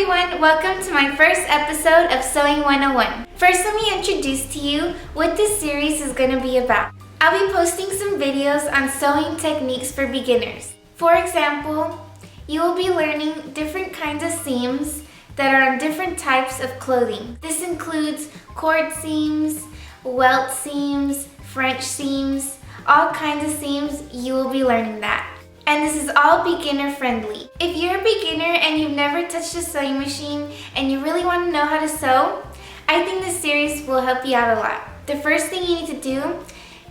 everyone, welcome to my first episode of Sewing 101. First, let me introduce to you what this series is going to be about. I'll be posting some videos on sewing techniques for beginners. For example, you will be learning different kinds of seams that are on different types of clothing. This includes cord seams, welt seams, French seams, all kinds of seams. You will be learning that. And this is all beginner friendly. If you're a beginner and you've never touched a sewing machine and you really want to know how to sew, I think this series will help you out a lot. The first thing you need to do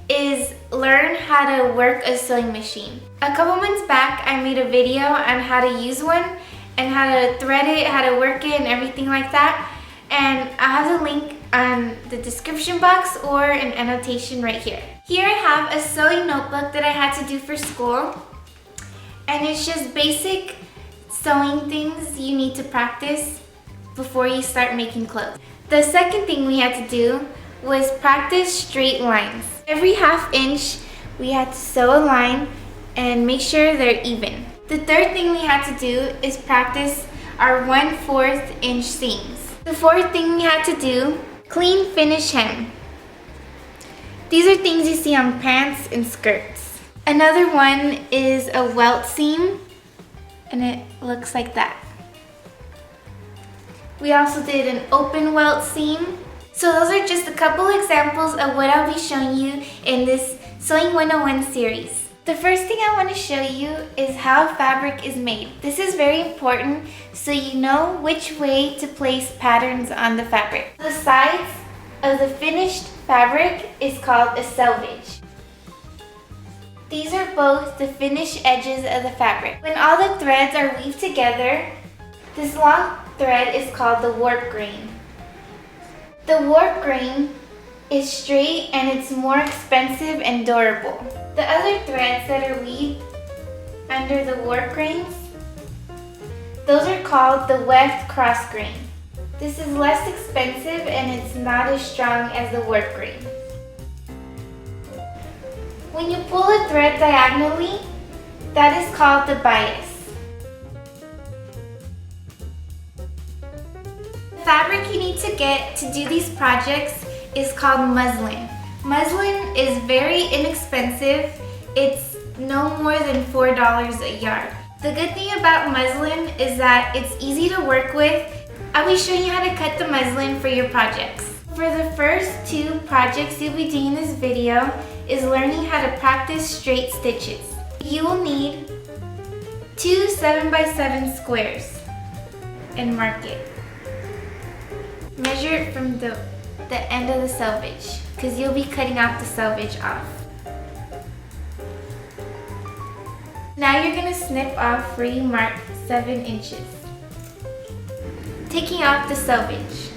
is learn how to work a sewing machine. A couple months back, I made a video on how to use one and how to thread it, how to work it, and everything like that. And I have the link on the description box or an annotation right here. Here I have a sewing notebook that I had to do for school. And it's just basic sewing things you need to practice before you start making clothes. The second thing we had to do was practice straight lines. Every half inch, we had to sew a line and make sure they're even. The third thing we had to do is practice our 1/4 inch seams. The fourth thing we had to do, clean finish hem. These are things you see on pants and skirts. Another one is a welt seam, and it looks like that. We also did an open welt seam. So those are just a couple examples of what I'll be showing you in this Sewing 101 series. The first thing I want to show you is how fabric is made. This is very important so you know which way to place patterns on the fabric. The sides of the finished fabric is called a selvage. These are both the finished edges of the fabric. When all the threads are weaved together, this long thread is called the warp grain. The warp grain is straight and it's more expensive and durable. The other threads that are weaved under the warp grains, those are called the weft cross grain. This is less expensive and it's not as strong as the warp grain. When you pull a thread diagonally, that is called the bias. The fabric you need to get to do these projects is called muslin. Muslin is very inexpensive. It's no more than $4 a yard. The good thing about muslin is that it's easy to work with. I'll be showing you how to cut the muslin for your projects. For the first two projects you'll be doing in this video is learning how to practice straight stitches. You will need 2 7x7 squares and mark it. Measure it from the end of the selvage because you'll be cutting out the selvage off. Now you're going to snip off where you marked 7 inches, taking off the selvage.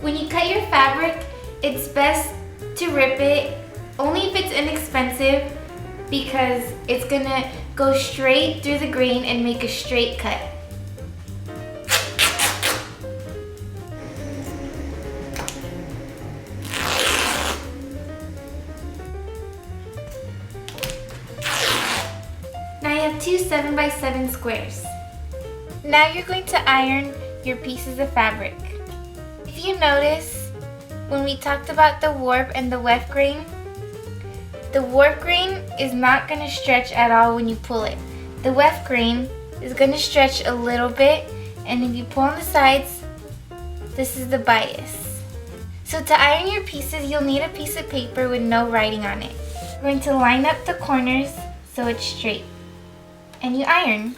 When you cut your fabric, it's best to rip it, only if it's inexpensive, because it's gonna go straight through the grain and make a straight cut. Now you have 2 7x7 squares. Now you're going to iron your pieces of fabric. If you notice, when we talked about the warp and the weft grain, the warp grain is not going to stretch at all when you pull it. The weft grain is going to stretch a little bit, and if you pull on the sides, this is the bias. So to iron your pieces, you'll need a piece of paper with no writing on it. You're going to line up the corners so it's straight, and you iron.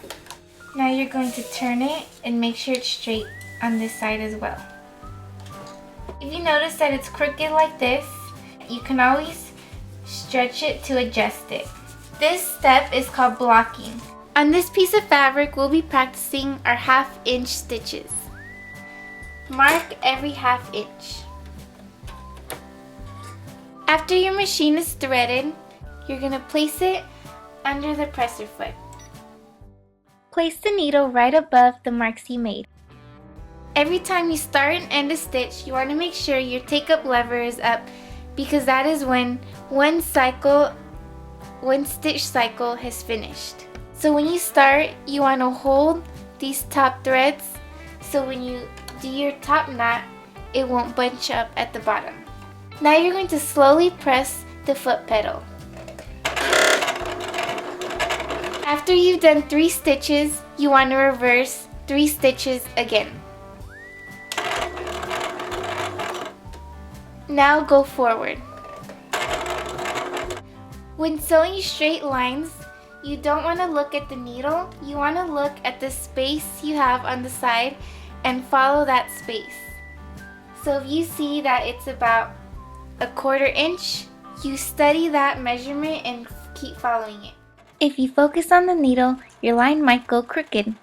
Now you're going to turn it and make sure it's straight on this side as well. If you notice that it's crooked like this, you can always stretch it to adjust it. This step is called blocking. On this piece of fabric, we'll be practicing our half-inch stitches. Mark every half inch. After your machine is threaded, you're going to place it under the presser foot. Place the needle right above the marks you made. Every time you start and end a stitch, you want to make sure your take-up lever is up because that is when one stitch cycle has finished. So when you start, you want to hold these top threads so when you do your top knot, it won't bunch up at the bottom. Now you're going to slowly press the foot pedal. After you've done 3 stitches, you want to reverse 3 stitches again. Now go forward. When sewing straight lines, you don't want to look at the needle, you want to look at the space you have on the side and follow that space. So if you see that it's about 1/4 inch, you study that measurement and keep following it. If you focus on the needle, your line might go crooked.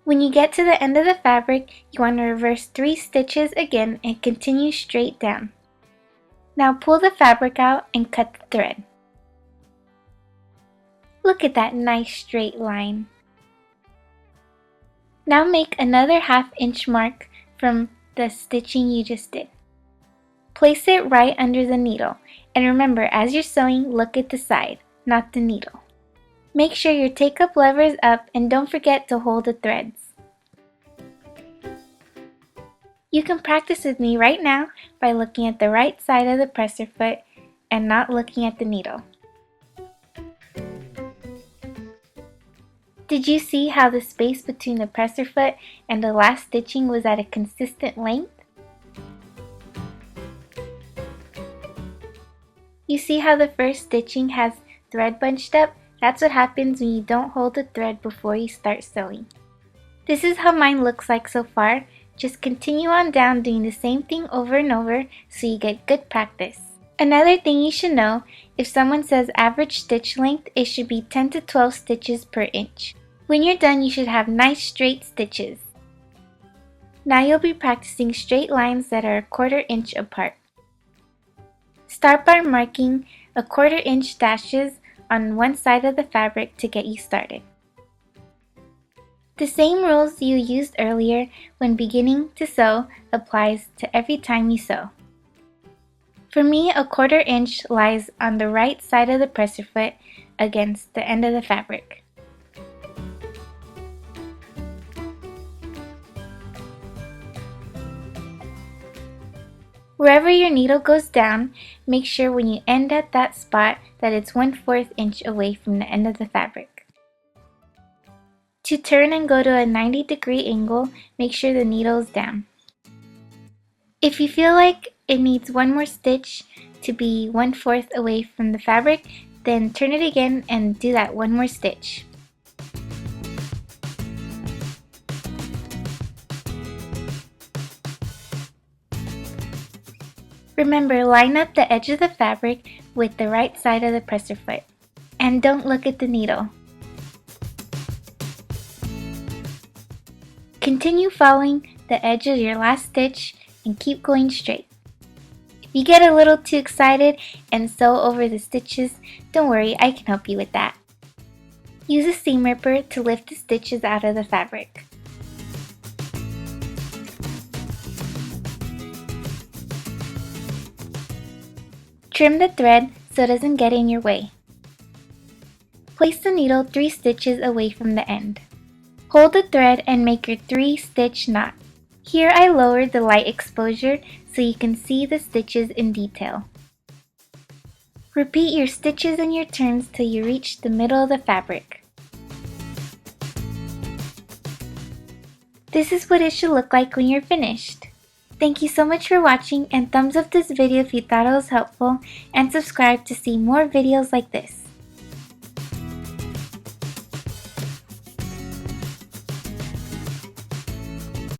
When you get to the end of the fabric, you want to reverse 3 stitches again and continue straight down. Now pull the fabric out and cut the thread. Look at that nice straight line. Now make another 1/2 inch mark from the stitching you just did. Place it right under the needle, and remember, as you're sewing, look at the side, not the needle. Make sure your take-up lever is up and don't forget to hold the threads. You can practice with me right now by looking at the right side of the presser foot and not looking at the needle. Did you see how the space between the presser foot and the last stitching was at a consistent length? You see how the first stitching has thread bunched up? That's what happens when you don't hold the thread before you start sewing. This is how mine looks like so far. Just continue on down doing the same thing over and over so you get good practice. Another thing you should know, if someone says average stitch length, it should be 10 to 12 stitches per inch. When you're done, you should have nice straight stitches. Now you'll be practicing straight lines that are 1/4 inch apart. Start by marking 1/4 inch dashes on one side of the fabric to get you started. The same rules you used earlier when beginning to sew applies to every time you sew. For me, 1/4 inch lies on the right side of the presser foot against the end of the fabric. Wherever your needle goes down, make sure when you end at that spot that it's 1/4 inch away from the end of the fabric. To turn and go to a 90-degree angle, make sure the needle is down. If you feel like it needs one more stitch to be 1/4 away from the fabric, then turn it again and do that one more stitch. Remember, line up the edge of the fabric with the right side of the presser foot. And don't look at the needle. Continue following the edge of your last stitch and keep going straight. If you get a little too excited and sew over the stitches, don't worry, I can help you with that. Use a seam ripper to lift the stitches out of the fabric. Trim the thread so it doesn't get in your way. Place the needle 3 stitches away from the end. Hold the thread and make your 3-stitch knot. Here I lowered the light exposure so you can see the stitches in detail. Repeat your stitches and your turns till you reach the middle of the fabric. This is what it should look like when you're finished. Thank you so much for watching, and thumbs up this video if you thought it was helpful, and subscribe to see more videos like this.